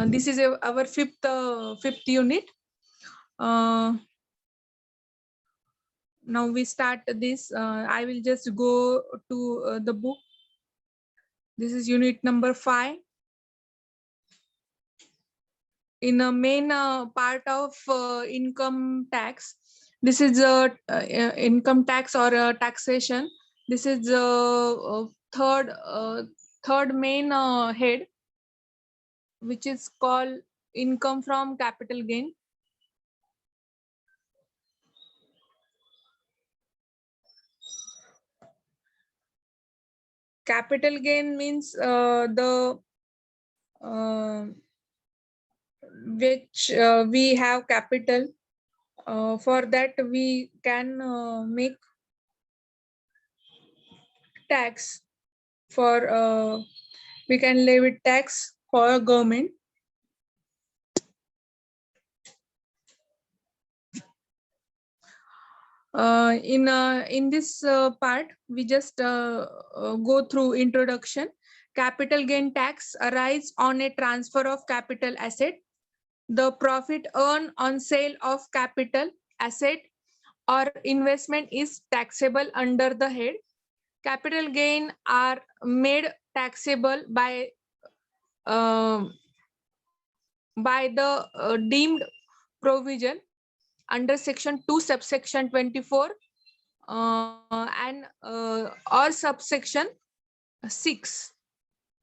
This is our fifth unit. Now we start this. I will just go to the book. This is unit number 5. In a main part of income tax, this is income tax or taxation. This is the third main head, which is called income from capital gain. Capital gain means the which we have capital. For that we can make tax for we can levy tax for government. In this part, we just go through introduction. Capital gain tax arise on a transfer of capital asset. The profit earned on sale of capital asset or investment is taxable under the head. Capital gain are made taxable by the deemed provision under section 2 subsection 24 or subsection 6,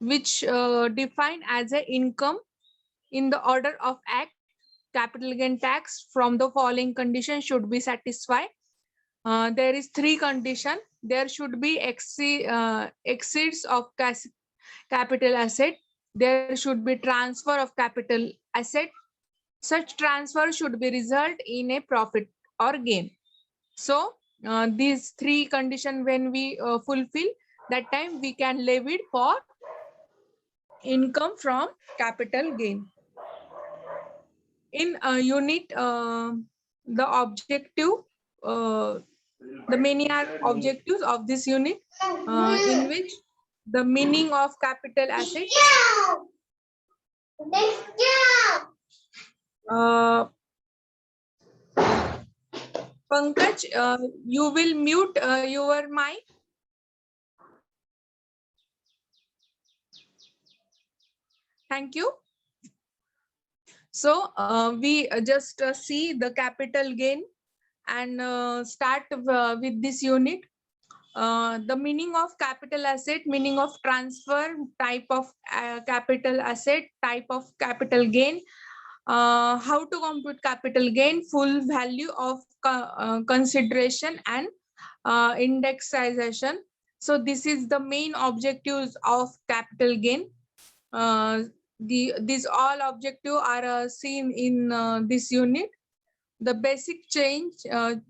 which defined as a income in the order of act. Capital gain tax from the following conditions should be satisfied. There is 3 conditions. There should be exceeds of capital asset. There should be transfer of capital asset. Such transfer should be result in a profit or gain. So these 3 conditions when we fulfill, that time we can levy for income from capital gain. In unit, the objective, the many are objectives of this unit, in which the meaning of capital asset, Pankaj, you will mute your mic. Thank you. So we just see the capital gain and start with this unit. The meaning of capital asset, meaning of transfer, type of capital asset, type of capital gain, how to compute capital gain, full value of consideration and indexation. So this is the main objectives of capital gain. These all objectives are seen in this unit. The basic change,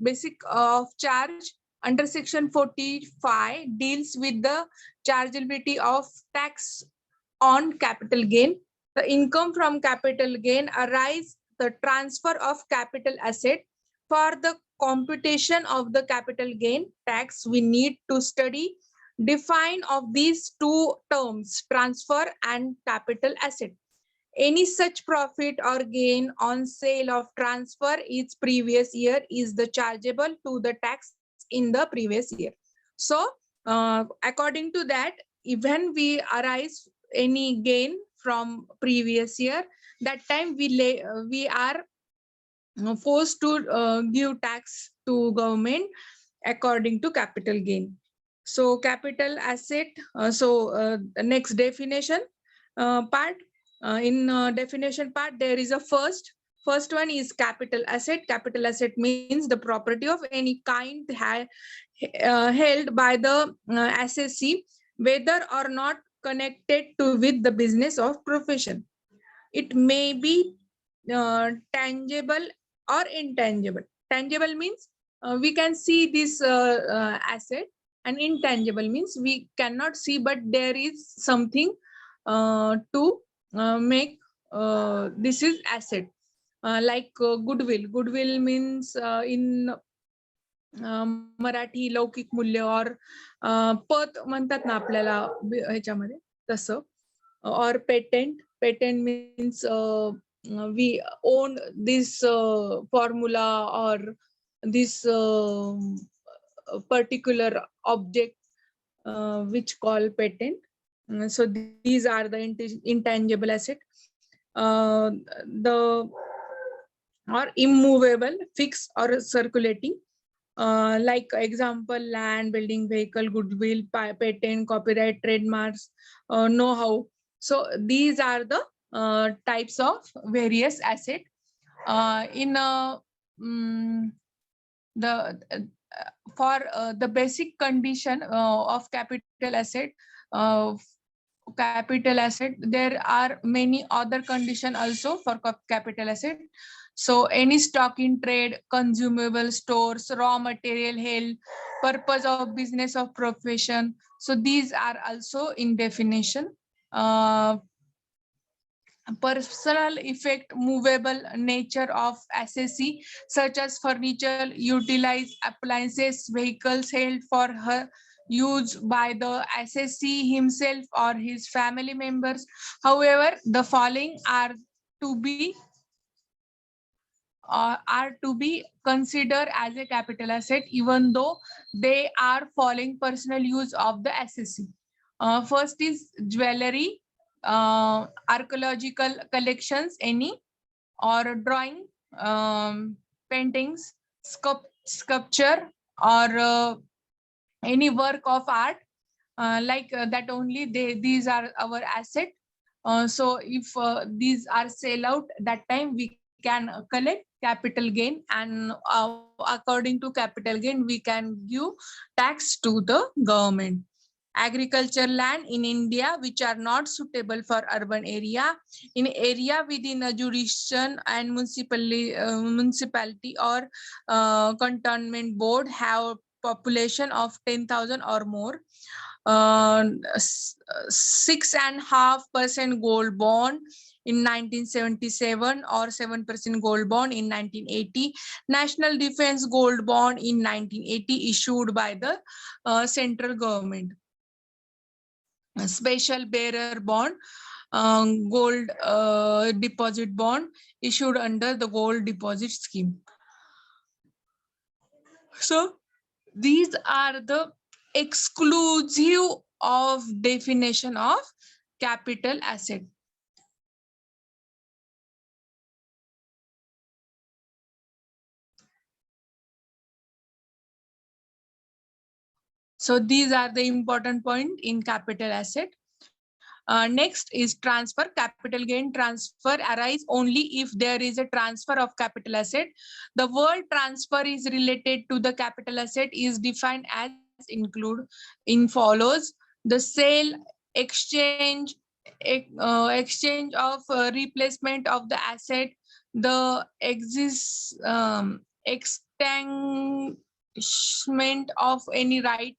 basic of charge under section 45 deals with the chargeability of tax on capital gain. The income from capital gain arise the transfer of capital asset. For the computation of the capital gain tax, we need to study define of these 2 terms, transfer and capital asset. Any such profit or gain on sale of transfer its previous year is the chargeable to the tax in the previous year. So according to that, when we arise any gain from previous year, that time we are forced to give tax to government according to capital gain. So capital asset, the next definition part. In definition part, there is a first one is capital asset. Capital asset means the property of any kind held by the assessee, whether or not connected to with the business of profession. It may be tangible or intangible. Tangible means we can see this asset, and intangible means we cannot see, but there is something to make this is asset, like goodwill. Goodwill means in Marathi लौकिक मूल्य और पत म्हणतात ना आपल्याला ह्याच्यामध्ये, तसं or patent. Patent means we own this formula or this particular object, which call patent. So these are the intangible asset. The or immovable, fixed or circulating. Like example, land, building, vehicle, goodwill, patent, copyright, trademarks, know-how. So these are the types of various asset. In the for the basic condition of capital asset, uh, there are many other condition also for capital asset. So any stock in trade, consumable stores, raw material held, purpose of business of profession. So these are also in definition. Personal effect, movable nature of assessee, such as furniture, utilized appliances, vehicles held for her use by the assessee himself or his family members. However, the following are to be considered as a capital asset, even though they are following personal use of the assessee. First is jewelry, archaeological collections, any, or drawing, paintings, sculpture, or any work of art, like that only these are our asset. So if these are sell out, that time we can collect capital gain, and according to capital gain we can give tax to the government. Agriculture land in India which are not suitable for urban area, in area within a jurisdiction and municipality or cantonment board have population of 10,000 or more. 6.5% gold bond in 1977 or 7% gold bond in 1980. National Defense Gold Bond in 1980 issued by the central government. A special bearer bond, gold deposit bond issued under the gold deposit scheme. So these are the exclusive of definition of capital asset. So these are the important point in capital asset. Next is transfer. Capital gain transfer arise only if there is a transfer of capital asset. The word transfer is related to the capital asset is defined as include in follows: the sale, exchange, exchange of replacement of the asset, the extinguishment of any right,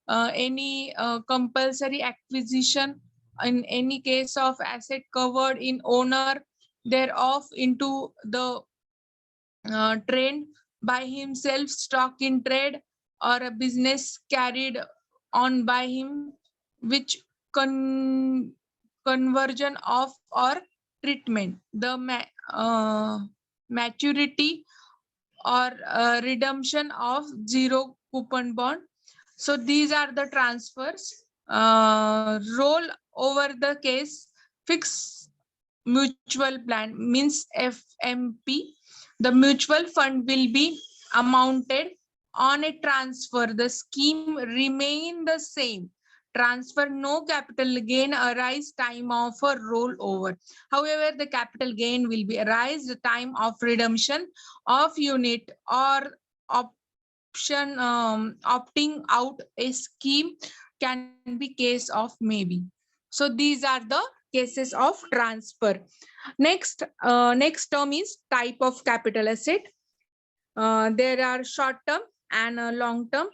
any compulsory acquisition in any case of asset covered in owner thereof into the trade by himself, stock in trade, or a business carried on by him, which conversion of or treatment, the maturity or redemption of zero coupon bond. So these are the transfers. Roll over the case, fixed mutual plan means FMP. The mutual fund will be amounted on a transfer. The scheme remain the same. Transfer, no capital gain arise time of a rollover. However, the capital gain will be arise the time of redemption of unit or option, opting out a scheme can be case of maybe. So these are the cases of transfer. Next term is type of capital asset. There are short term and long term.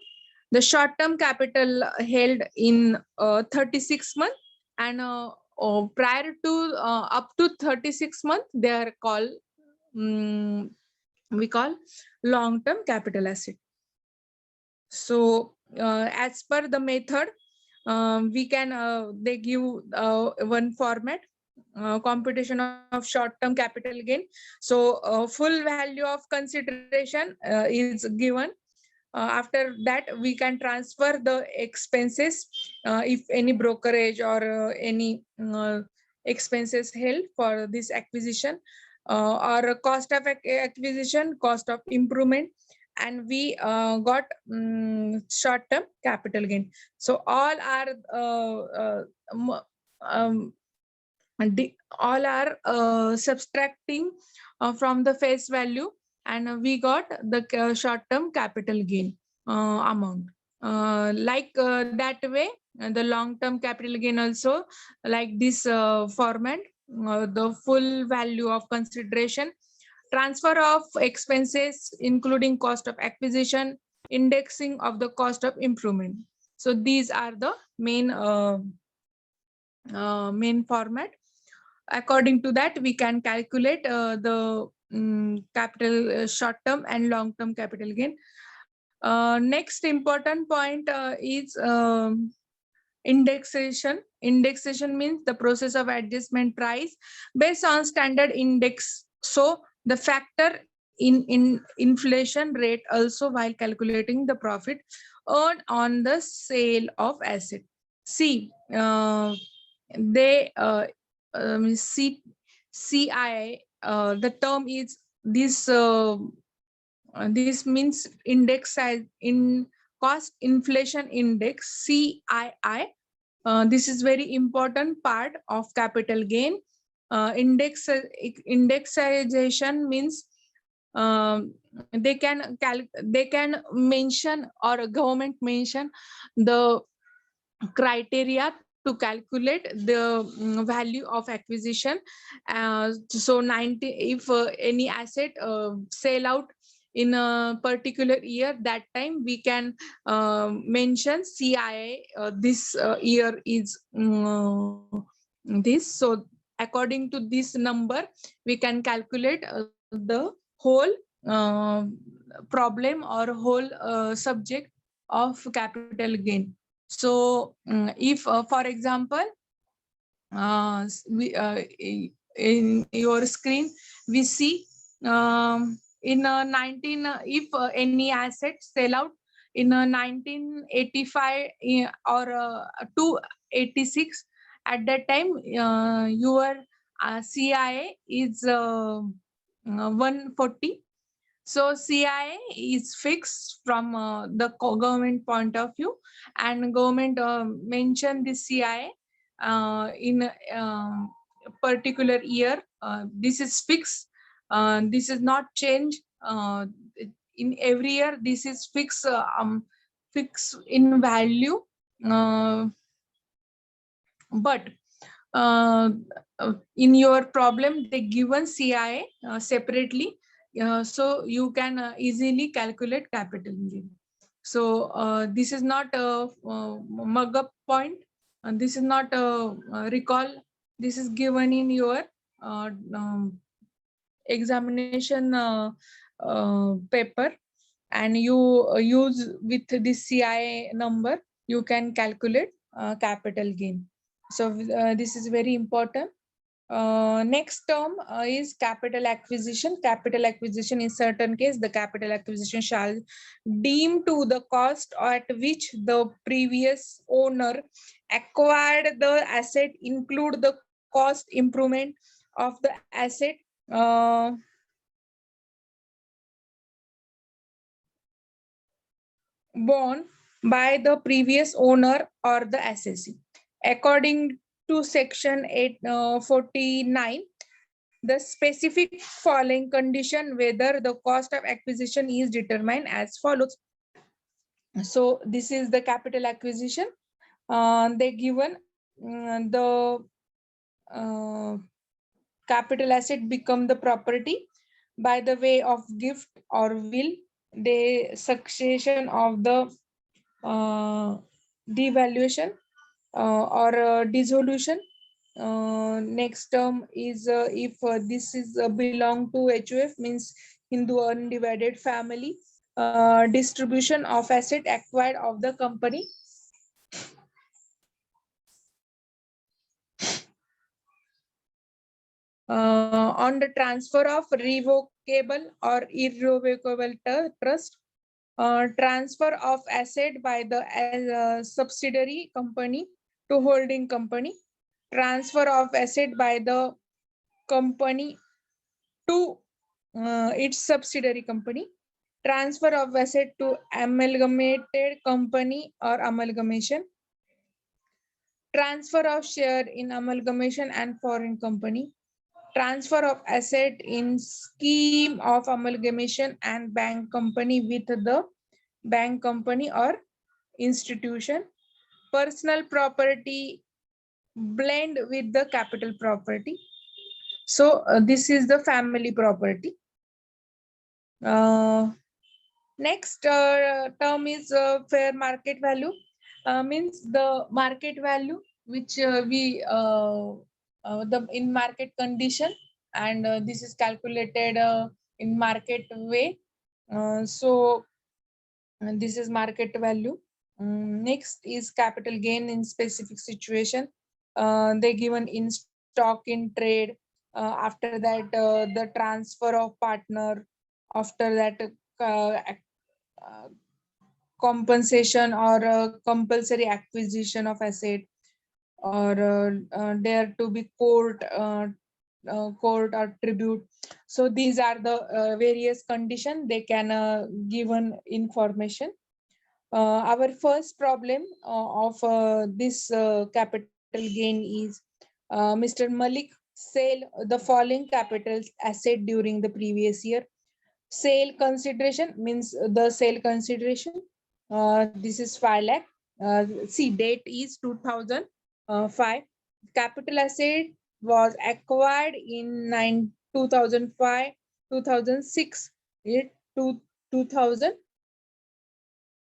The short term capital held in 36 months, and prior to up to 36 months they are called, we call long term capital asset. So as per the method, we can they give one format, computation of short-term capital gain. So full value of consideration is given. After that, we can transfer the expenses if any brokerage or any expenses held for this acquisition, or cost of acquisition, cost of improvement, and we got short-term capital gain. So all are all are subtracting from the face value, and we got the short-term capital gain amount. Like that way, the long-term capital gain also like this format, the full value of consideration, transfer of expenses including cost of acquisition, indexing of the cost of improvement. So these are the main format. According to that, we can calculate the capital short-term and long-term capital gain. Next important point is indexation. Indexation means the process of adjustment price based on standard index. So the factor in inflation rate also while calculating the profit earned on the sale of asset. See, they CI, the term is this. This means index size in cost inflation index, CII. This is very important part of capital gain. Indexation means they can mention, or a government mention the criteria to calculate the value of acquisition. So 90, if any asset sell out in a particular year, that time we can mention CIA, this year is this. So according to this number, we can calculate the whole problem or whole subject of capital gain. So if for example, in your screen we see in 19 if any asset sell out in 1985 or 286, at that time your CIA is 140. So CIA is fixed from the government point of view, and government mentioned the CIA in a particular year. This is fixed. This is not changed in every year. This is fixed, fixed in value. But in your problem, they given CIA separately. So you can easily calculate capital gain. So this is not a mug up point, and this is not a recall. This is given in your examination paper, and you use with this CIA number, you can calculate capital gain. So this is very important. Next term is capital acquisition. Capital acquisition, in certain case, the capital acquisition shall deem to the cost at which the previous owner acquired the asset, include the cost improvement of the asset borne by the previous owner or the assessee. According to section 849, the specific following condition whether the cost of acquisition is determined as follows. So this is the capital acquisition. They given the capital asset become the property by the way of gift or will, the succession of the devaluation or dissolution. Next term is if this is belong to HUF, means Hindu undivided family, distribution of asset acquired of the company On the transfer of revocable or irrevocable trust, transfer of asset by the subsidiary company to holding company, transfer of asset by the company to its subsidiary company, transfer of asset to amalgamated company or amalgamation, transfer of share in amalgamation and foreign company, transfer of asset in scheme of amalgamation and bank company with the bank company or institution, personal property blend with the capital property. So this is the family property. Next term is fair market value. Means the market value which we the in market condition, and this is calculated in market way. So this is market value. Next is capital gain in specific situation. They given in stock in trade. After that, the transfer of partner. After that, compensation or compulsory acquisition of asset, or dare to be court or tribute. So these are the various conditions they can given information. Our first problem of this capital gain is Mr. Malik sell the following capital asset during the previous year. Sale consideration means the sale consideration. This is 5 lakh. See, date is 2005. Capital asset was acquired in 2005, 2006, 2000.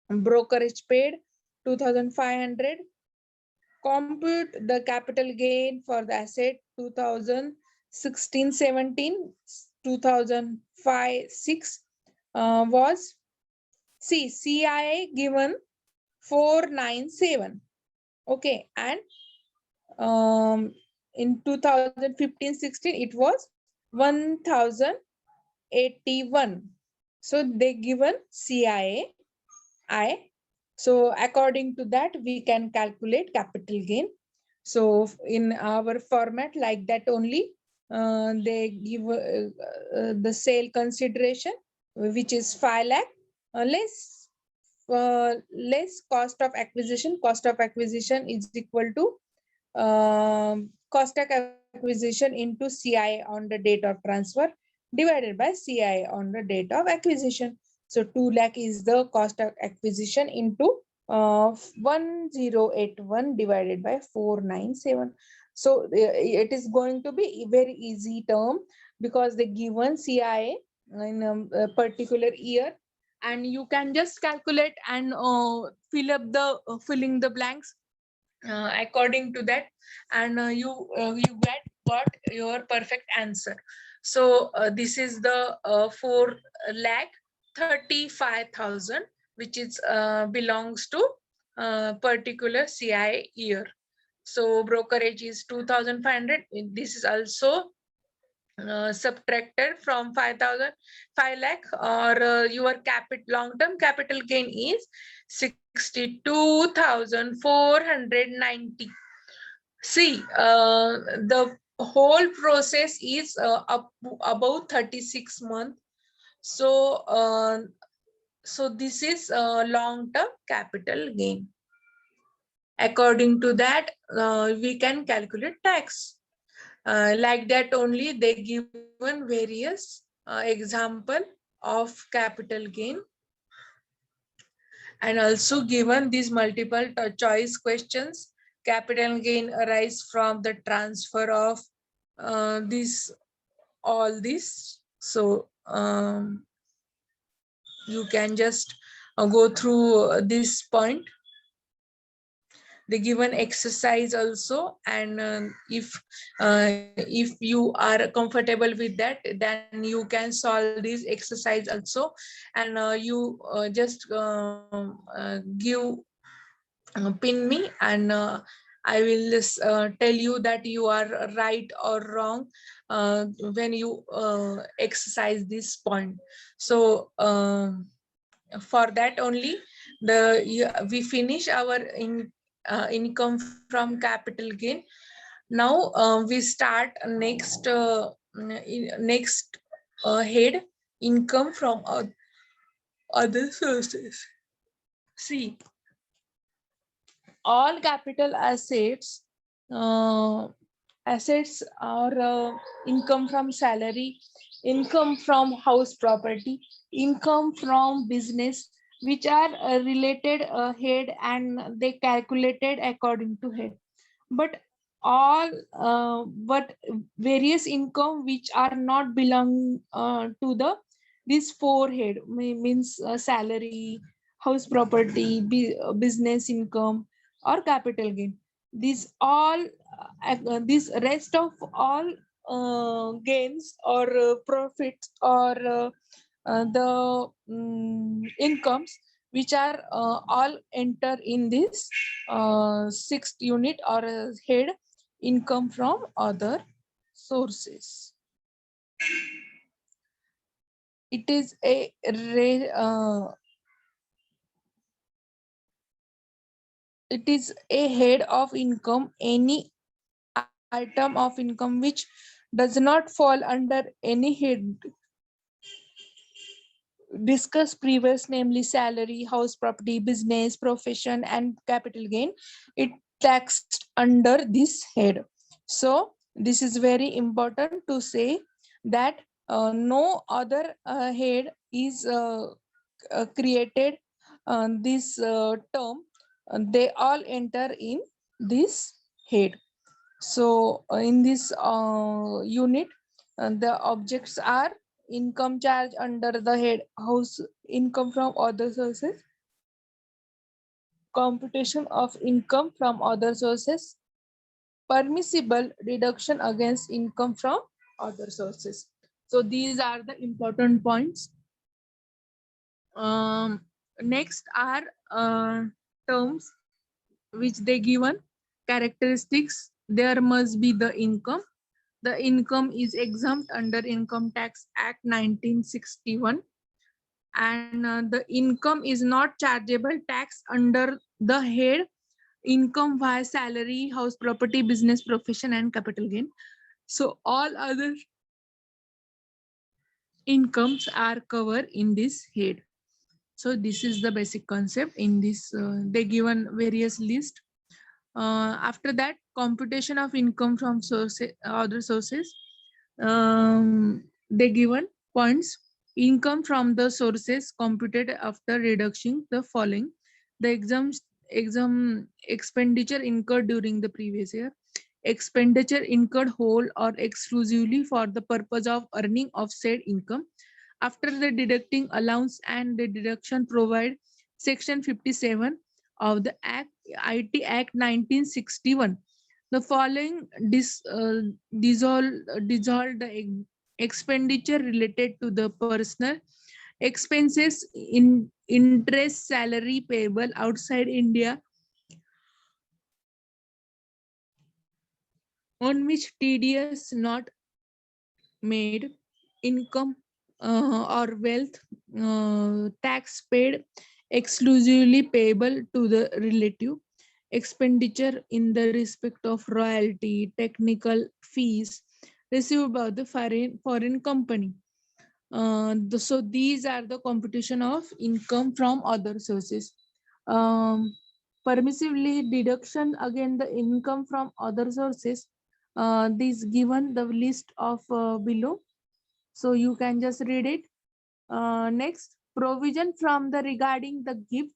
Brokerage paid 2,500. Compute the capital gain for the asset 2016-17, 2005-6 was, see, CIA given 497. Okay, and in 2015-16 it was 1,081. So they given CIA. So according to that, we can calculate capital gain. So in our format like that only, they give the sale consideration, which is 5 lakh, less cost of acquisition. Cost of acquisition is equal to cost of acquisition into CI on the date of transfer divided by CI on the date of acquisition. So 2 lakh is the cost of acquisition into 1081 divided by 497. So it is going to be a very easy term because they given CIA in a particular year, and you can just calculate and filling the blanks according to that, and you got your perfect answer. So this is the 4,35,000, which is belongs to particular CI year. So brokerage is 2,500. This is also subtracted from 5 lakh, or your long-term capital gain is 62,490. See, the whole process is about 36 months. So so this is long-term capital gain. According to that, we can calculate tax. Like that only they given various example of capital gain, and also given these multiple choice questions. Capital gain arise from the transfer of all this. So you can just go through this point. The given exercise also, and if you are comfortable with that, then you can solve this exercise also, and you just give pin me, and I will just tell you that you are right or wrong when you exercise this point. So for that only we finish our income from capital gain. Now we start next head, income from other sources. See, all capital assets are income from salary, income from house property, income from business, which are related head and they calculated according to head. But all but various income which are not belong to the this four head means salary, house property, business income, or capital gain. These all this rest of all gains or profits or the incomes which are all enter in this sixth unit or head, income from other sources. It is a it is a head of income, any item of income which does not fall under any head discussed previous, namely salary, house property, business, profession, and capital gain. It taxed under this head. So this is very important to say that no other head is created this term. They all enter in this head. So in this unit, the objects are income charge under the head house, income from other sources, computation of income from other sources, permissible deduction against income from other sources. So these are the important points. Next are terms which they given. Characteristics: there must be the income. The income is exempt under Income Tax Act 1961, and the income is not chargeable tax under the head income via salary, house property, business, profession, and capital gain. So all other incomes are covered in this head. So this is the basic concept. In this they given various list. After that, computation of income from other sources. They given points. Income from the sources computed after reducing the following: the exam expenditure incurred during the previous year, expenditure incurred whole or exclusively for the purpose of earning of said income after the deducting allowance and the deduction provide section 57 of the act IT Act 1961. The following dissolve the expenditure related to the personal expenses in interest salary payable outside India on which TDS not made, income or wealth tax paid exclusively payable to the relative, expenditure in the respect of royalty, technical fees received by the foreign company. So these are the computation of income from other sources. Permissively deduction again the income from other sources. This given the list of below, so you can just read it. Next, provision from the regarding the gift.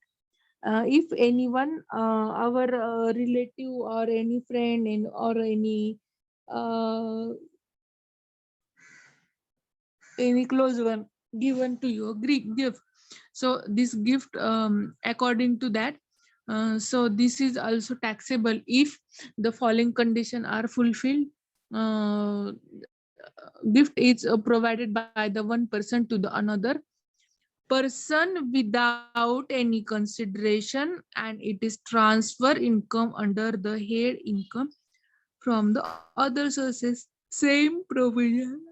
If anyone, our relative or any friend or uh, any close one given to you a Greek gift. So this gift, according to that, so this is also taxable if the following condition are fulfilled. Gift is provided by the one person to the another. person without any consideration, and it is transfer income under the head income from the other sources. Same provision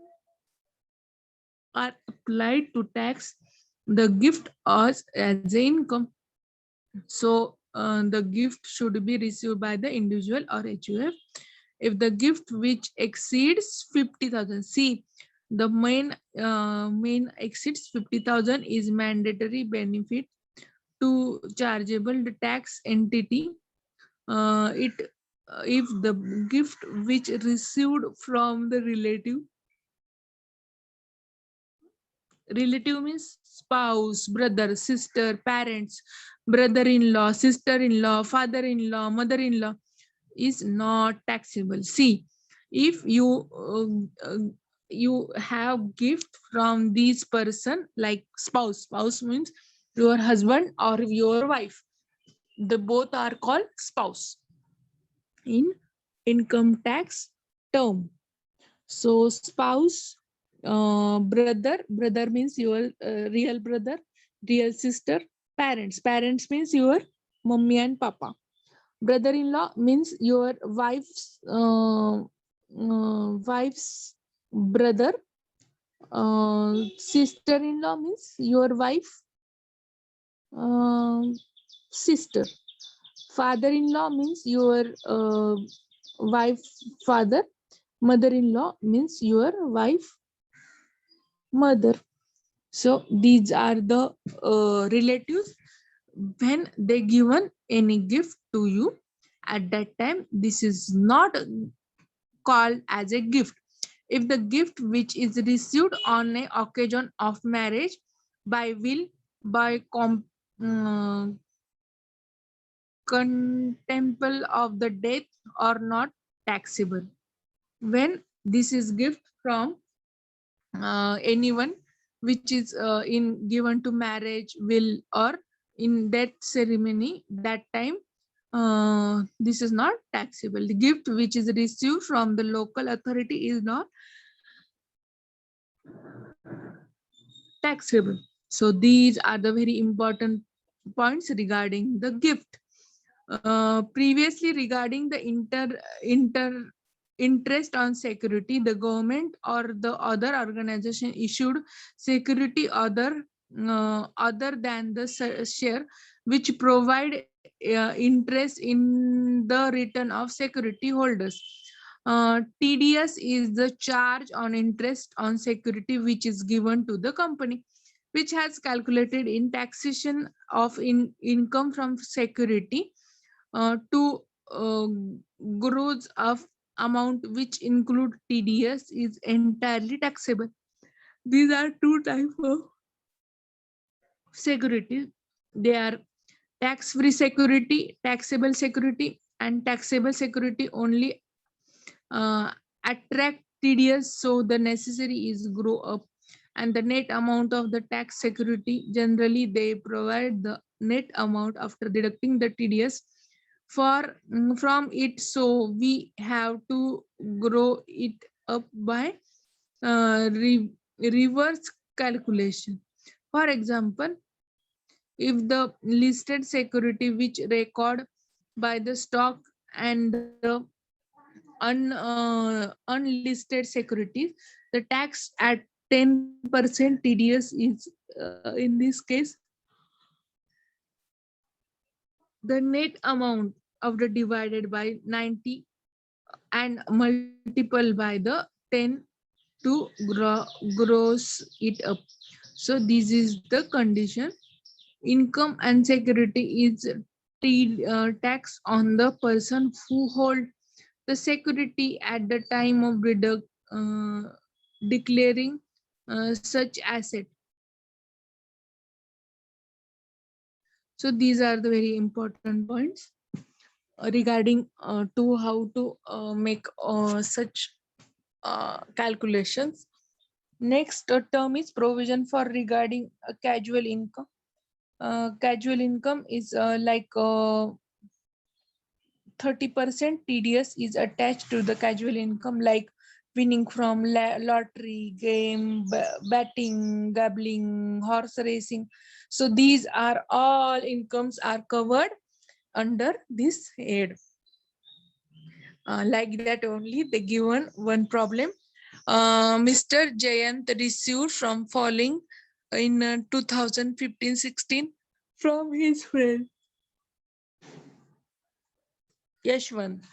are applied to tax the gift as a income. So the gift should be received by the individual or HUF. If the gift which exceeds 50,000, see, the main exceeds 50,000 is mandatory benefit to chargeable the tax entity. It if the gift which received from the relative means spouse, brother, sister, parents, brother-in-law, sister-in-law, father-in-law, mother-in-law, is not taxable. See, if you have gift from this person, like spouse means your husband or your wife, the both are called spouse in income tax term. So spouse, brother means your real brother, real sister. Parents means your mummy and papa. Brother-in-law means your wife's brother. Sister-in-law means your wife sister. Father-in-law means your wife father. Mother-in-law means your wife mother. So these are the relatives. When they given any gift to you, at that time this is not called as a gift. If the gift which is received on an occasion of marriage by will, by contemple of the death, are not taxable. When this is gift from anyone which is in given to marriage, will, or in death ceremony, that time this is not taxable. The gift which is received from the local authority is not taxable. So these are the very important points regarding the gift. Previously, regarding the interest on security, the government or the other organization issued security other than the share, which provide interest in the return of security holders. TDS is the charge on interest on security which is given to the company, which has calculated in taxation of income from security to growth of amount which include TDS is entirely taxable. These are two types of security. They are tax-free security, taxable security, and taxable security only attract TDS, so the necessary is grow up, and the net amount of the tax security, generally they provide the net amount after deducting the TDS from it, so we have to grow it up by reverse calculation. For example, if the listed security which record by the stock and the unlisted securities, the tax at 10% TDS is in this case the net amount of the divided by 90 and multiple by the 10 to gross it up. So this is the condition. Income and security is tax on the person who hold the security at the time of declaring such asset. So these are the very important points regarding to how to make such calculations. Next term is provision for regarding casual income. Casual income is like 30% TDS is attached to the casual income, like winning from lottery, game, betting, gambling, horse racing. So these are all incomes are covered under this head. Like that only they given one problem. Mr. Jayant received from falling in 2015-16 from his friend Yashwant.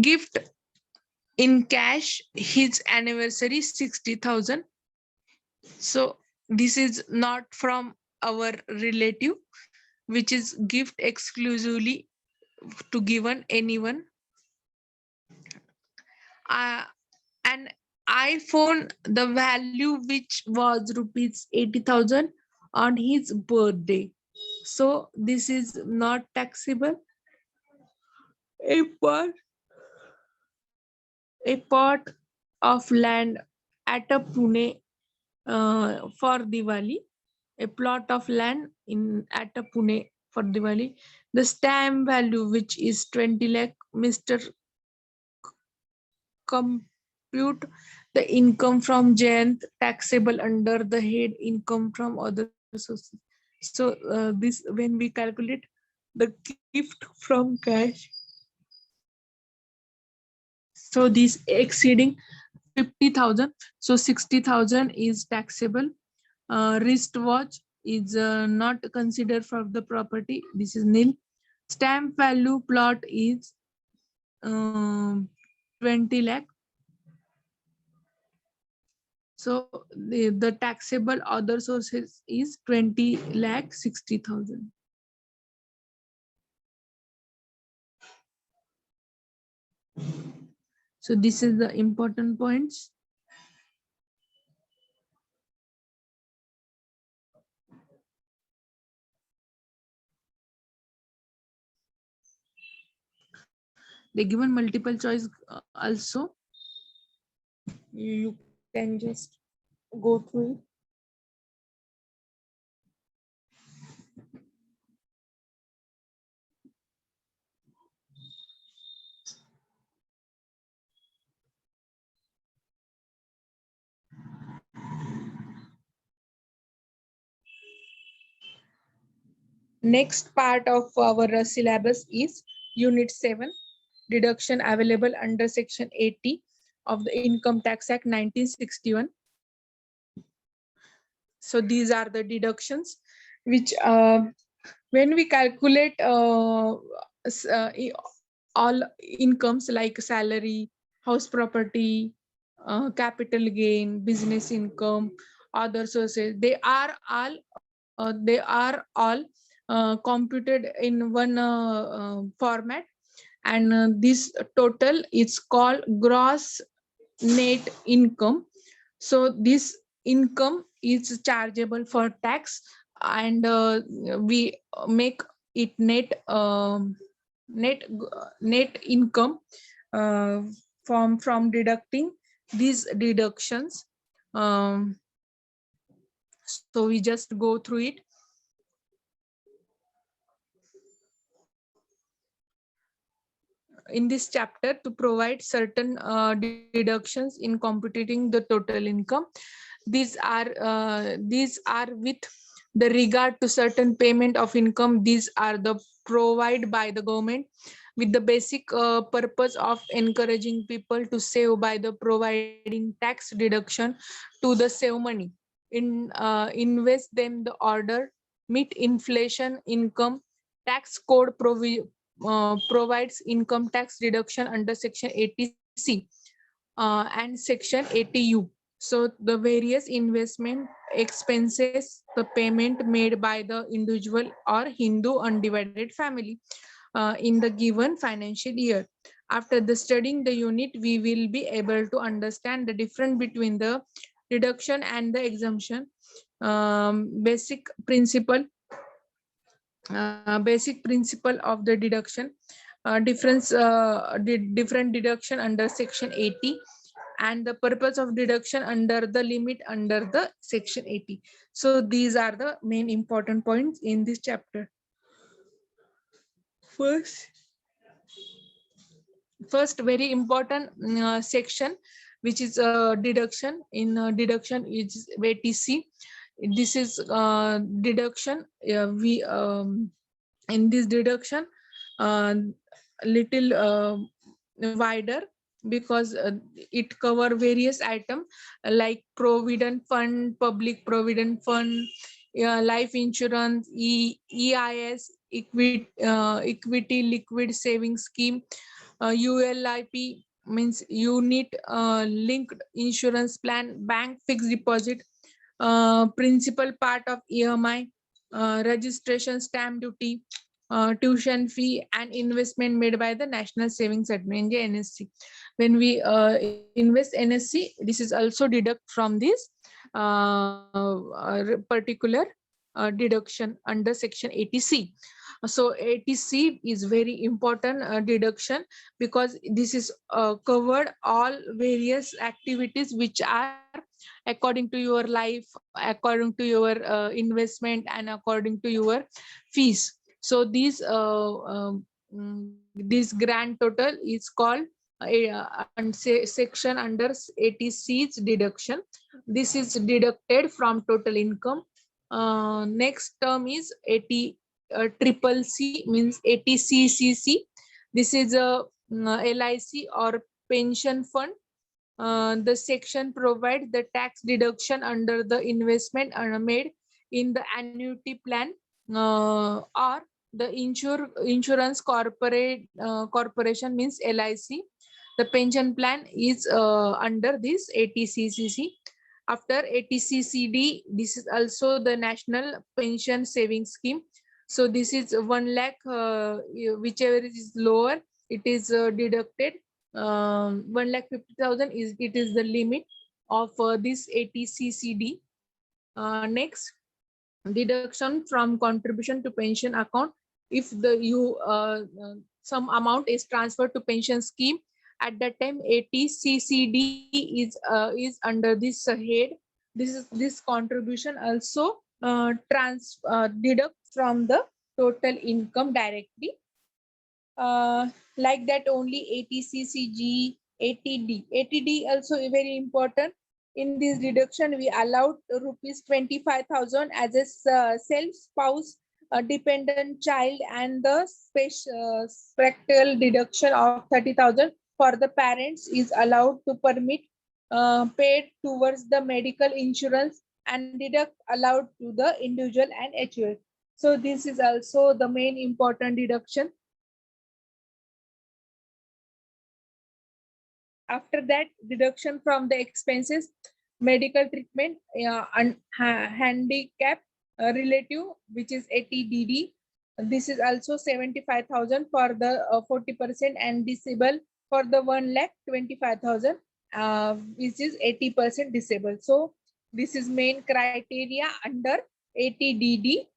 Gift in cash, his anniversary 60,000. So this is not from our relative, which is gift exclusively to given anyone. An iPhone, the value which was rupees 80,000 on his birthday. So this is not taxable. A part, a part of land at a Pune for Diwali, a plot of land in at a Pune for Diwali. The stamp value, which is 20 lakh, Mr. Compute the income from Jayant taxable under the head income from other sources. So this when we calculate the gift from cash, so this exceeding 50,000, so 60,000 is taxable. Wristwatch is not considered for the property. This is nil. Stamp value plot is 20 lakh. So the taxable other sources is 20 lakh 60,000. So this is the important points. They given multiple choice also. You can just go through it. Next part of our syllabus is Unit 7, deduction available under Section 80 of the Income Tax Act 1961. So these are the deductions which when we calculate all incomes like salary, house property, capital gain, business income, other sources, they are all computed in one format, and this total is called gross net income. So this income is chargeable for tax, and we make it net income from deducting these deductions. So we just go through it. In this chapter, to provide certain deductions in computing the total income. These are with the regard to certain payment of income. These are the provided by the government with the basic purpose of encouraging people to save by the providing tax deduction to the save money. Invest them the order meet inflation income tax code provides income tax deduction under Section 80C and Section 80U. So the various investment expenses, the payment made by the individual or Hindu undivided family in the given financial year. After the studying the unit, we will be able to understand the difference between the deduction and the exemption. Basic principle of the deduction, different deduction under Section 80, and the purpose of deduction under the limit under the Section 80. So these are the main important points in this chapter. First very important section, which is deduction. In deduction is ATC. This is deduction. We in this deduction little wider, because it cover various items like provident fund, public provident fund, life insurance, EIS, equity liquid saving scheme, ULIP means unit linked insurance plan, bank fixed deposit, principal part of EMI, registration stamp duty, tuition fee, and investment made by the National Savings Administration NSC. When we invest NSC, this is also deduct from this particular deduction under section 80C. So 80C is very important deduction, because this is covered all various activities which are according to your life, according to your investment, and according to your fees. So this grand total is called section under 80C's deduction. This is deducted from total income. Next term is 80 triple C, means 80CCC. This is a LIC or pension fund. The section provides the tax deduction under the investment made in the annuity plan or the insurance corporation, means LIC. The pension plan is under this 80CCC. After 80CCD, this is also the National Pension Savings Scheme. So this is 1 lakh, whichever is lower, it is deducted. 1,50,000 is the limit of this 80CCD. Next, deduction from contribution to pension account. If some amount is transferred to pension scheme, at that time 80CCD is under this head. This contribution also deduct from the total income directly. Like that only 80CCG, 80D. 80D also very important. In this deduction, we allowed rupees 25,000 as a self spouse, dependent child, and the special deduction of 30,000 for the parents is allowed to permit paid towards the medical insurance, and deduct allowed to the individual and HUL. So this is also the main important deduction. After that, deduction from the expenses, medical treatment, handicap relative, which is 80DD. This is also 75,000 for the 40%, and disabled for the 1,25,000, which is 80% disabled. So this is main criteria under 80DD.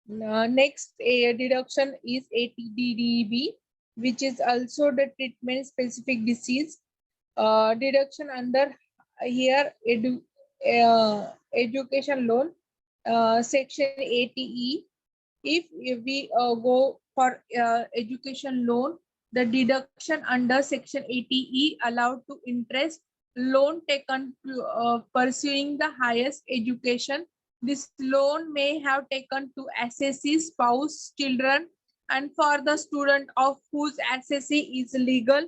Next deduction is 80DDB, which is also the treatment specific disease. Deduction under here education loan, section 80E. If we go for education loan, the deduction under section 80E allowed to interest loan taken to pursuing the highest education. This loan may have taken to assessee spouse, children, and for the student of whose assessee is legal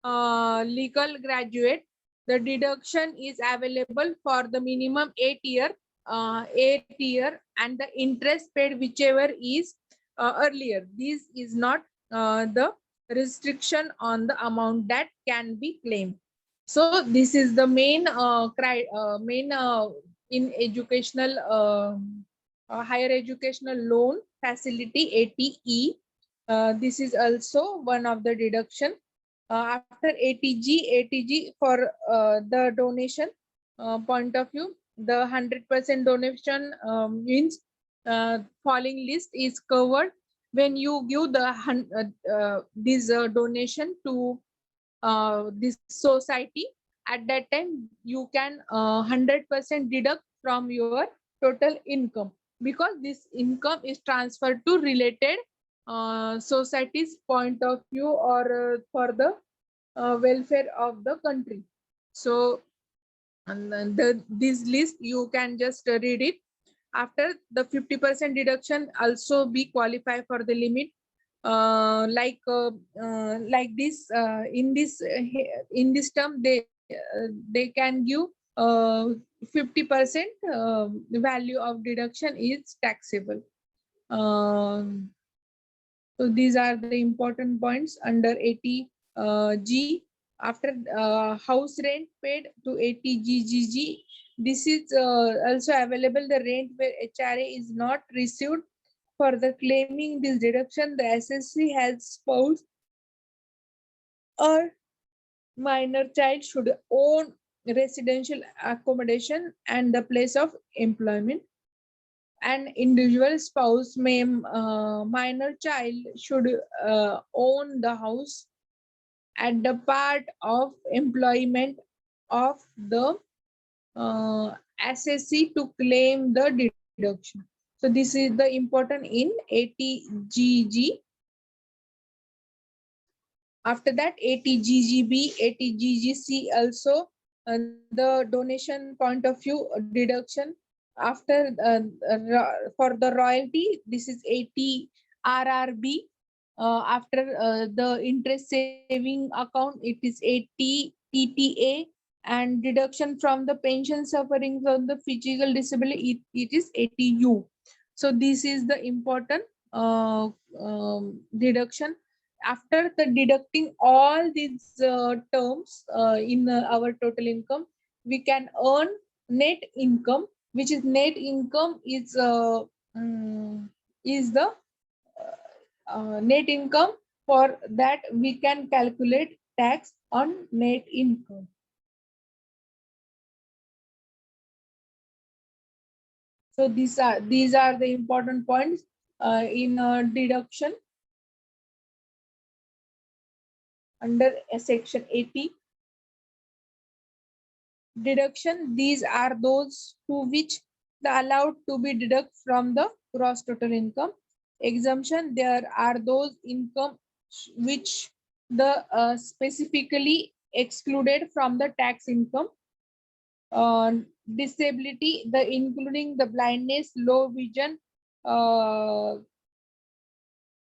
graduate. The deduction is available for the minimum 8 year, and the interest paid whichever is earlier. This is not the restriction on the amount that can be claimed. So this is the main in educational higher educational loan facility 80E. This is also one of the deduction. After 80G for the donation point of view, the 100% donation means following list is covered. When you give the this donation to this society, at that time you can 100% deduct from your total income, because this income is transferred to related society's point of view, or for the welfare of the country. So, and then this list you can just read it. After the 50% deduction also be qualified for the limit, like this, in this term they can give uh, 50% value of deduction is taxable. So these are the important points under 80 G. After house rent paid to 80 GGG, this is also available the rent where HRA is not received. For the claiming this deduction, the SSC has spouse or minor child should own residential accommodation and the place of employment. An individual spouse may minor child should own the house at the part of employment of the assessee to claim the deduction. So this is the important in 80GG. After that 80GGB, 80GGC also the donation point of view deduction. After for the royalty, this is 80 RRB. After the interest saving account, it is 80 TTA, and deduction from the pension suffering from the physical disability, it is 80U. So this is the important deduction. After the deducting all these terms in our total income, we can earn net income, which is net income is the net income. For that we can calculate tax on net income. So these are the important points in deduction under section 80. Deduction, these are those to which the allowed to be deduct from the gross total income. Exemption, there are those income which the specifically excluded from the tax income. Disability, the including the blindness, low vision, uh,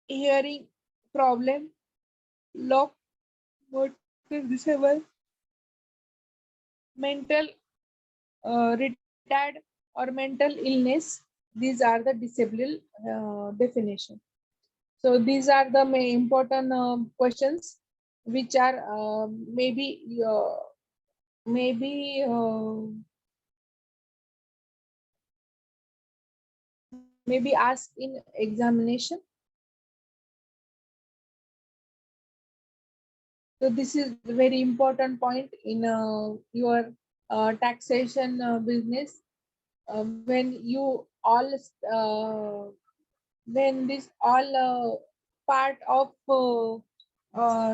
hearing problem, locomotor disabled, mental retired or mental illness. These are the disabled definition. So these are the main important questions which are maybe maybe asked in examination. So this is a very important point in your taxation business. When you all when this all part of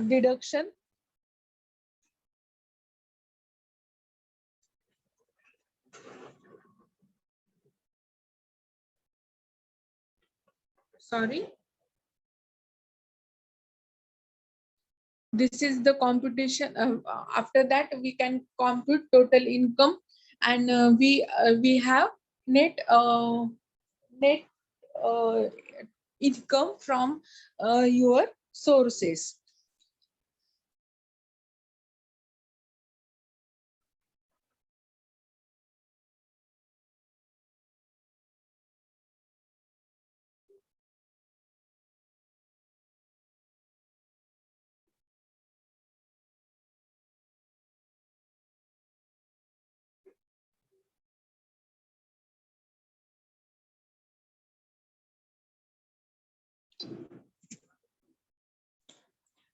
deduction. Sorry. This is the computation. After that we can compute total income, and we have net net uh, income from your sources.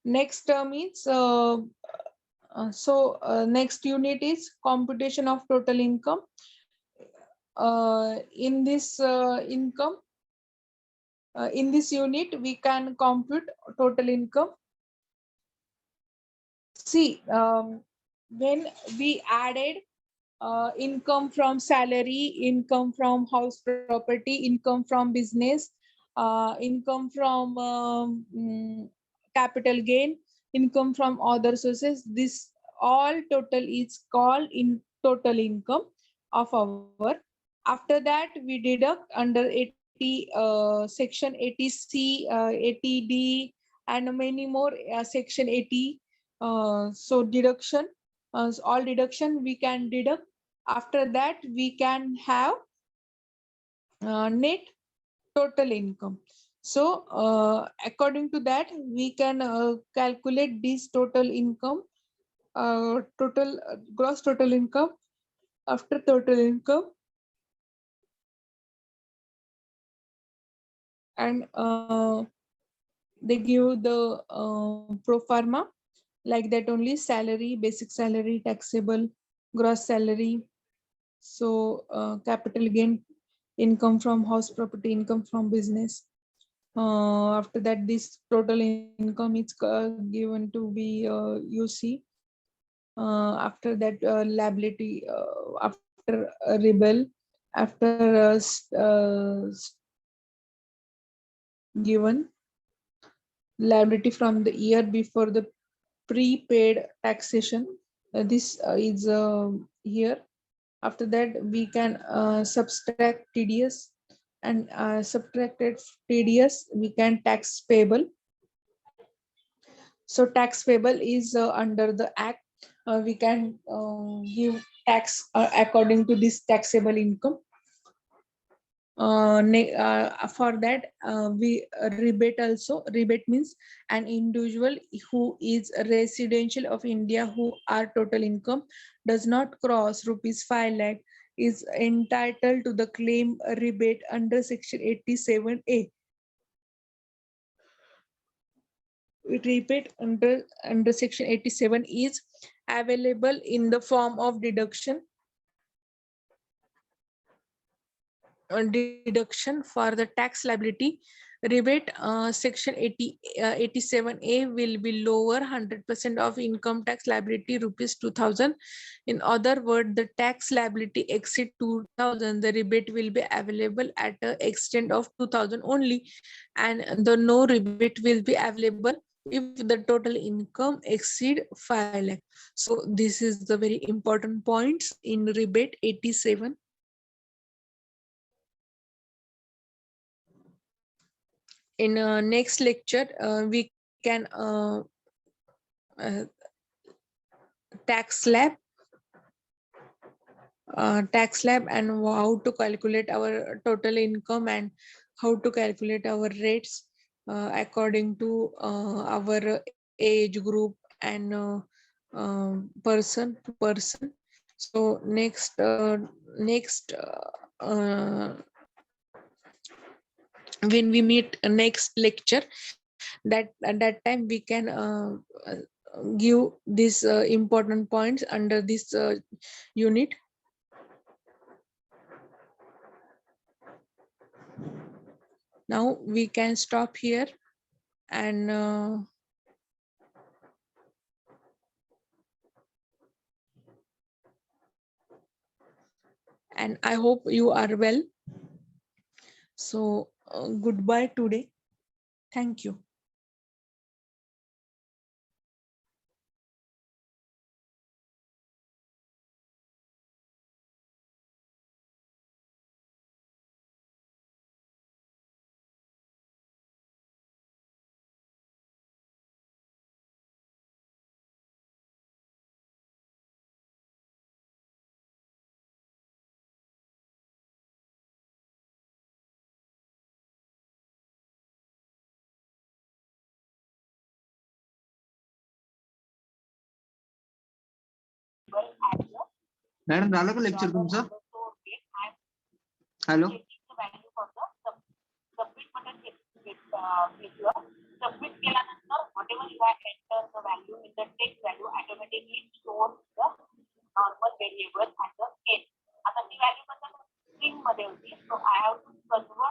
Next term is next unit is computation of total income. In this income, in this unit we can compute total income. See, when we added income from salary, income from house property, income from business, income from capital gain, income from other sources. This all total is called in total income of our. After that, we deduct under 80 section 80C, 80D, and many more section 80. So deduction, all deduction we can deduct. After that, we can have net total income. So according to that, we can calculate this total income, total gross total income. After total income, and they give the pro forma like that only: salary, basic salary, taxable, gross salary. So capital gain, income from house property, income from business. After that, this total income is given to be UC. After that, liability, after rebel, after given liability from the year before the prepaid taxation. This is here. After that, we can subtract TDS, and subtracted TDS, we can tax payable. So tax payable is under the act. We can give tax according to this taxable income. For that, we rebate also. Rebate means an individual who is a residential of India who our total income does not cross rupees 5 lakh is entitled to the claim rebate under section 87A. Rebate under section 87 is available in the form of deduction for the tax liability. Rebate section 87A will be lower 100% of income tax liability rupees 2000. In other words, the tax liability exceed 2000, the rebate will be available at the extent of 2000 only, and the no rebate will be available if the total income exceed 5 lakh. So this is the very important points in rebate 87. In next lecture, we can tax slab, and how to calculate our total income and how to calculate our rates according to our age group and person to person. So next when we meet next lecture, that at that time we can give these important points under this unit. Now we can stop here, and I hope you are well. So goodbye today. Thank you. Madam झालं का lecture तुमचं? Hello submit केल्यानंतर whatever you have entered the value in the text value automatically stores the normal variable at the end. आता ती value कसं string मध्ये होती, so I have to convert